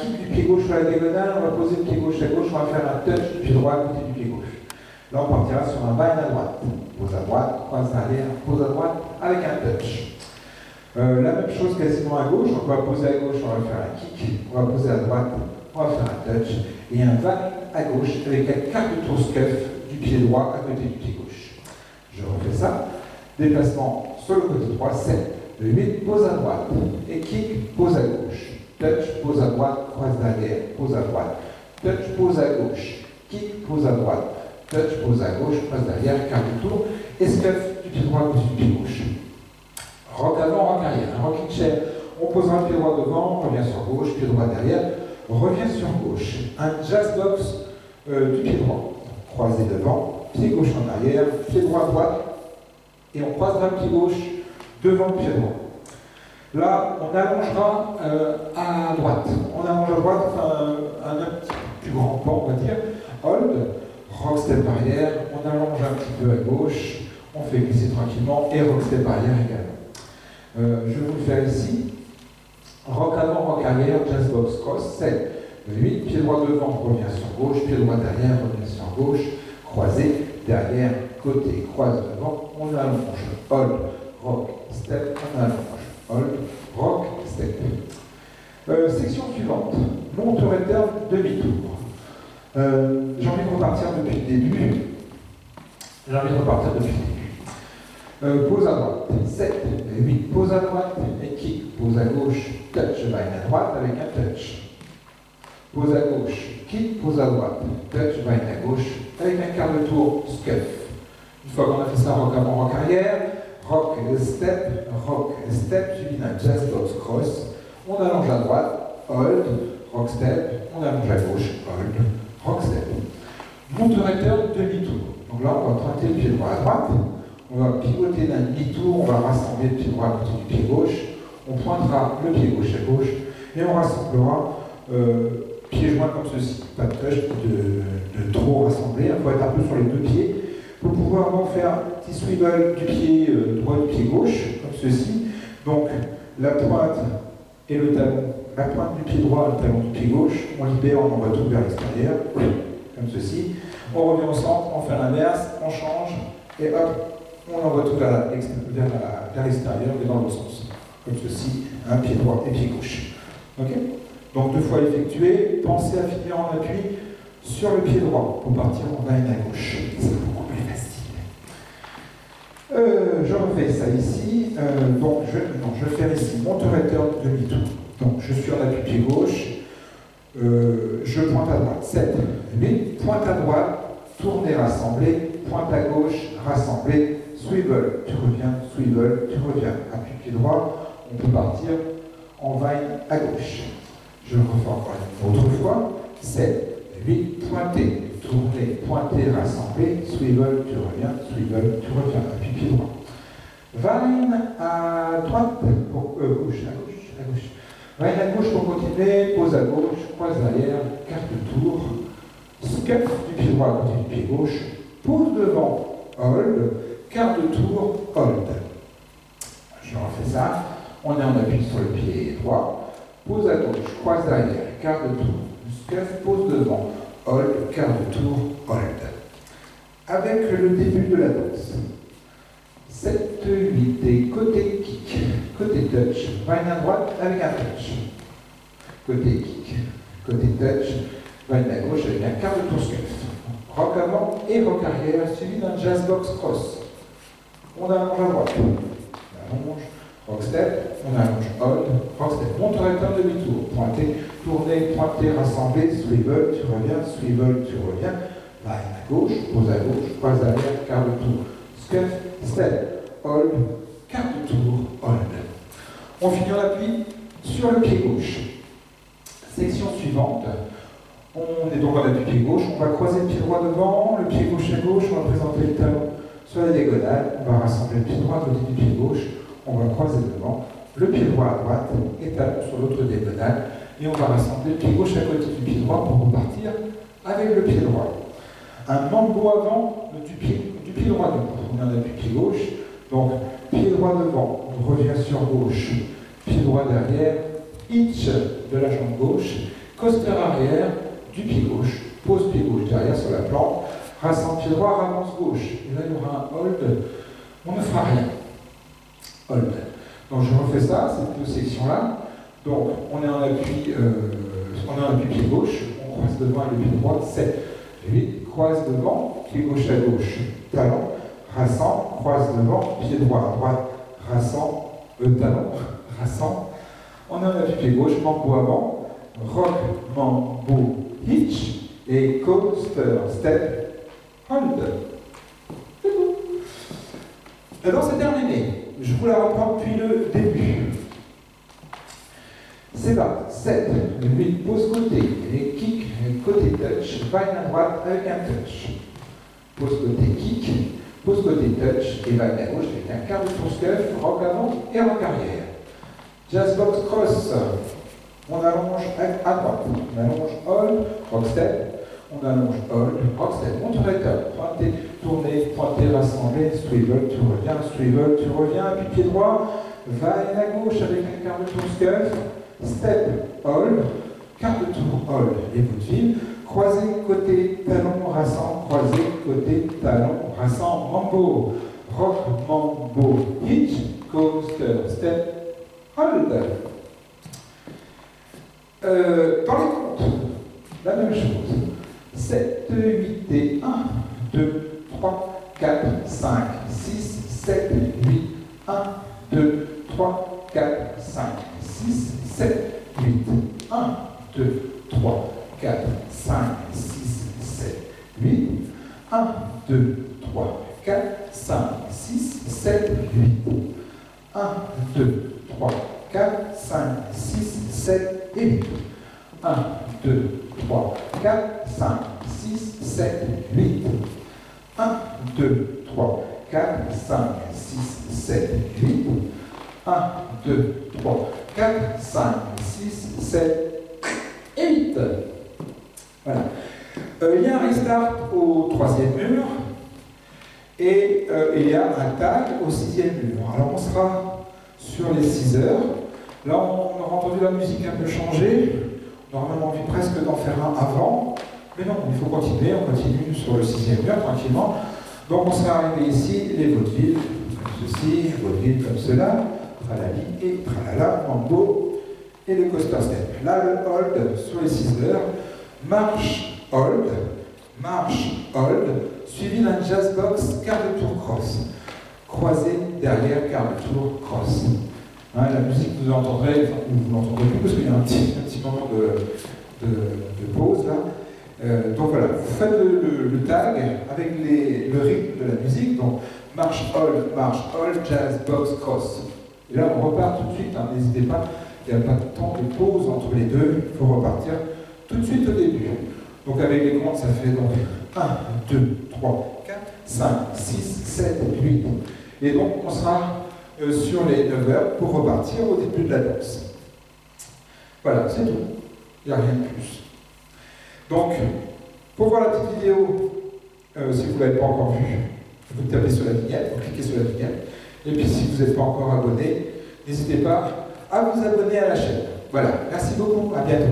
kick du pied gauche sur la diagonale, on va poser le pied gauche à gauche, on va faire un touch du pied droit à côté du pied gauche. Là, on partira sur un vine à droite. Pose à droite, croise arrière, pose à droite avec un touch. La même chose quasiment à gauche, on va poser à gauche, on va faire un kick, on va poser à droite, on va faire un touch, et un vine à gauche avec un quart de tour scuff du pied droit à côté du pied gauche. Je refais ça. Déplacement sur le côté droit, 7. Le 8, pose à droite. Et kick, pose à gauche. Touch, pose à droite, croise derrière, pose à droite. Touch, pose à gauche. Kick, pose à droite. Touch, pose à gauche, croise derrière, quart de tour. Et scuff du pied droit à côté du pied gauche. Rock avant, rock arrière. Un rocking chair, on posera le pied droit devant, on revient sur gauche, pied droit derrière, revient sur gauche. Un jazz box du pied droit. Croisé devant, pied gauche en arrière, pied droit à droite, et on croisera le pied gauche devant le pied droit. Là, on allongera à droite. On allonge à droite, un petit plus grand pan, on va dire. Hold, rock step arrière, on allonge un petit peu à gauche, on fait glisser tranquillement, et rock step arrière également. Je vais vous le faire ici. Rock avant, rock arrière, jazz box cross, 7. 8, pied droit devant, revient sur gauche, pied droit derrière, revient sur gauche, croisé, derrière, côté, croise devant, on allonge, hold, rock, step, on allonge, hold, rock, step. Section suivante, monte return, demi-tour. J'ai envie de repartir depuis le début. Pose à droite, 7, 8, pose à droite, et kick, pose à gauche, touch, vine à droite avec un touch. Pose à gauche, kick, pose à droite, touch, vine à gauche, avec un quart de tour, scuff. Une fois qu'on a fait ça, rock avant, rock arrière, rock, step, suivi d'un jazz box cross, on allonge à droite, hold, rock step, on allonge à gauche, hold, rock step. Monte return, demi-tour. Donc là, on va pointer le pied droit à droite, on va pivoter d'un demi-tour, on va rassembler le pied droit à côté du pied gauche, on pointera le pied gauche à gauche, et on rassemblera pieds joints comme ceci. Pas de touch, de trop rassembler, il faut être un peu sur les deux pieds. Pour pouvoir donc faire un petit swivel du pied droit et du pied gauche, comme ceci. Donc la pointe et le talon, la pointe du pied droit et le talon du pied gauche, on libère, on envoie tout vers l'extérieur, comme ceci. On revient au centre, on fait l'inverse, on change, et hop, on envoie tout vers l'extérieur et dans l'autre sens. Comme ceci, un pied droit et pied gauche. Ok ? Donc 2 fois effectué, pensez à finir en appui sur le pied droit pour partir en vine à gauche. C'est beaucoup plus facile. Je refais ça ici. Donc je vais faire ici monte return demi-tour. Donc je suis en appui pied gauche. Je pointe à droite. 7, 8, pointe à droite, tourner, rassembler, pointe à gauche, rassembler, swivel, tu reviens, swivel, tu reviens. Appui pied droit, on peut partir en vine à gauche. Je le refais encore une autre fois. 7, 8, pointer, tourner, pointer, rassembler, swivel, tu reviens, appui pied droit. Vine à droite, gauche, à gauche. Vine à gauche pour continuer, pose à gauche, croise arrière, quart de tour, scuff du pied droit à côté du pied gauche, pose devant, hold, quart de tour, hold. Je refais ça. On est en appui sur le pied droit. Pose à gauche, croise derrière, quart de tour, scuff, pose devant, hold, quart de tour, hold. Avec le début de la danse. 7, 8 et côté kick, côté touch, vine à droite avec un touch. Côté kick, côté touch, vine à gauche avec un quart de tour scuff. Rock avant et rock arrière, suivi d'un jazz box cross. On allonge à droite, on allonge. Rock step, on allonge, hold, rock step, monte return demi-tour, pointer, tourner, pointer, rassembler, swivel, tu reviens, vine à gauche, pose à gauche, croise arrière, quart de tour, scuff, step, hold, quart de tour, hold. On finit en appui sur le pied gauche. Section suivante, on est donc en appui pied gauche, on va croiser le pied droit devant, le pied gauche à gauche, on va présenter le talon sur la diagonale, on va rassembler le pied droit à côté du pied gauche, on va croiser devant, le pied droit à droite et talon sur l'autre diagonale, et on va rassembler le pied gauche à côté du pied droit pour repartir avec le pied droit. Un mambo avant du pied droit devant. On est en appui pied gauche, donc pied droit devant, on revient sur gauche, pied droit derrière, hitch de la jambe gauche, coaster arrière du pied gauche, pose pied gauche derrière sur la plante, rassemble pied droit, avance gauche. Et là, il y aura un hold, on ne fera rien. Hold. Donc je refais ça, ces deux sections-là. Donc on est en appui, pied gauche, on croise devant avec le pied droit, 7, 8, croise devant, pied gauche à gauche, talon, rassemble, croise devant, pied droit à droite, rassemble, talon, rassemble. On est en appui pied gauche, mambo avant, rock, mambo, hitch, et coaster, step, hold. C'est tout. Alors c'est terminé. Je vous la reprends depuis le début. C'est là, 7, 8, pose côté, et kick, côté touch, va à droite avec un touch. Pose côté kick, pose côté touch, et va à gauche avec un quart de tour scuff, rock avant et rock arrière. Jazz box cross, on allonge à droite, on allonge hold, rock step, on allonge hold, rock step, monte top, pointé, tourner, pointé, rassembler, swivel, tu reviens, puis pied droit, va à gauche avec un quart de tour scuff, step, hold, quart de tour, hold, et vaudeville, croisé, côté, talon, rassemble, croisé, côté, talon, rassemble, mambo, rock, mambo, hitch, coaster, step, hold. Dans les comptes, la même chose. 7, 8 et 1, 2, 3, 4, 5, 6, 7, 8, 1, 2, 3, 4, 5, 6, 7, 8, 1, 2, 3, 4, 5, 6, 7, 8, 1, 2, 3, 4, 5, 6, 7, 8, 1, 2, 3, 4, 5, 6, 7 et 8, 1, 2, 3, 4, 5, 6, 7, 8, 1, 2, 3, 4, 5, 6, 7, 8, 1, 2, 3, 4, 5, 6, 7 et 8. Voilà. Il y a un restart au 3e mur et il y a un tag au 6e mur. Alors on sera sur les 6 heures. Là on aura entendu la musique un peu changer. On aurait même envie presque d'en faire un avant. Mais non, il faut continuer. On continue sur le 6e mur tranquillement. Donc on sera arrivé ici, les vaudevilles, comme ceci, vaudevilles comme cela, tralali et tralala, mambo et le coaster step. Là le hold sur les 6 heures, marche, hold, suivi d'un jazz box, quart de tour cross. Croisé derrière, quart de tour cross. Hein, la musique, vous entendrez, enfin, vous l'entendrez plus parce qu'il y a un petit moment de pause là. Donc voilà, vous faites le tag avec le rythme de la musique, donc marche, hold, jazz, box, cross. Et là, on repart tout de suite, hein, n'hésitez pas, il n'y a pas de temps de pause entre les deux, il faut repartir tout de suite au début. Donc avec les comptes, ça fait donc 1, 2, 3, 4, 5, 6, 7, 8. Et donc on sera sur les 9 heures pour repartir au début de la danse. Voilà, c'est tout. Il n'y a rien de plus. Donc, pour voir la petite vidéo, si vous ne l'avez pas encore vue, vous tapez sur la vignette, vous cliquez sur la vignette. Et puis si vous n'êtes pas encore abonné, n'hésitez pas à vous abonner à la chaîne. Voilà, merci beaucoup, à bientôt.